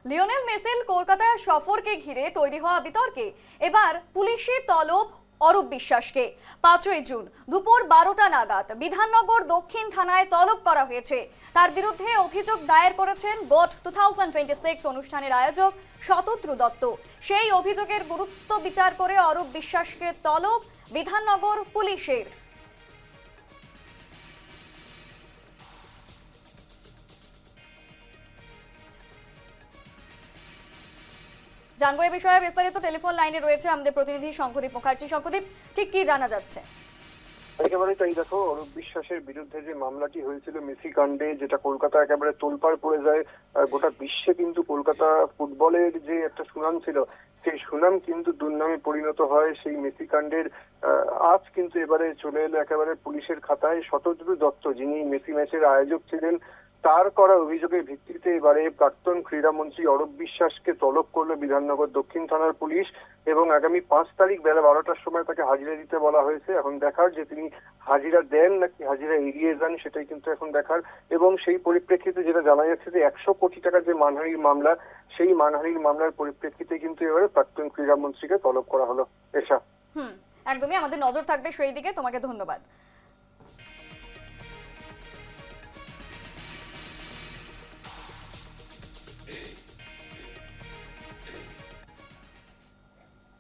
Lionel মেসির কলকাতা সফরকে ঘিরে তৈরি হওয়া বিতর্কে এবার পুলিশের তলব অরূপ বিশ্বাসকে 5ই জুন দুপুর 12টা নাগাদ বিধাননগর দক্ষিণ থানায় তলব করা হয়েছে। তার বিরুদ্ধে অভিযোগ দায়ের করেছেন গোট 2026 অনুষ্ঠানের আয়োজক শতদ্রু দত্ত। সেই অভিযোগের গুরুত্ব বিচার করে অরূপ বিশ্বাসকে তলব বিধাননগর পুলিশের। জানবো এই বিষয়ে বিস্তারিত টেলিফোন লাইনে রয়েছে আমাদের প্রতিনিধি শঙ্কদীপ মুখার্জি। শঙ্কদীপ, ঠিক কি জানা যাচ্ছে? একেবারে তাই, দেখো, অরূপ বিশ্বাসের বিরুদ্ধে যে মামলাটি হয়েছিল মেসি কাণ্ডে, যেটা কলকাতা একেবারে তোলপাড় পড়ে যায়, গোটা বিশ্বে কিন্তু কলকাতা ফুটবলের যে একটা সুনাম ছিল সেই সুনাম কিন্তু দুর্নামে পরিণত হয় সেই মেসি কাণ্ডের। আজ কিন্তু এবারে চলে এলো একেবারে পুলিশের খাতায় শতদ্রু দত্ত, যিনি মেসি ম্যাচের আয়োজক ছিলেন, তার করা অভিযোগের ভিত্তিতে এবারে প্রাক্তন ক্রীড়ামন্ত্রী অরূপ বিশ্বাসকে তলব করলো বিধাননগর দক্ষিণ থানার পুলিশ এবং আগামী 5 তারিখ বেলা 12টার সময় তাকে হাজিরা দিতে বলা হয়েছে। এখন দেখার যে তিনি হাজিরা দেন নাকি হাজিরা এড়িয়ে যান সেটাই কিন্তু এখন দেখার। এবং সেই পরিপ্রেক্ষিতে যেটা জানা যাচ্ছে যে 100 কোটি টাকার যে মানহানির মামলা, সেই মানহানির মামলার পরিপ্রেক্ষিতে কিন্তু এবারে প্রাক্তন ক্রীড়ামন্ত্রীকে তলব করা হলো। এসা একদমই, আমাদের নজর থাকবে সেই দিকে। তোমাকে ধন্যবাদ।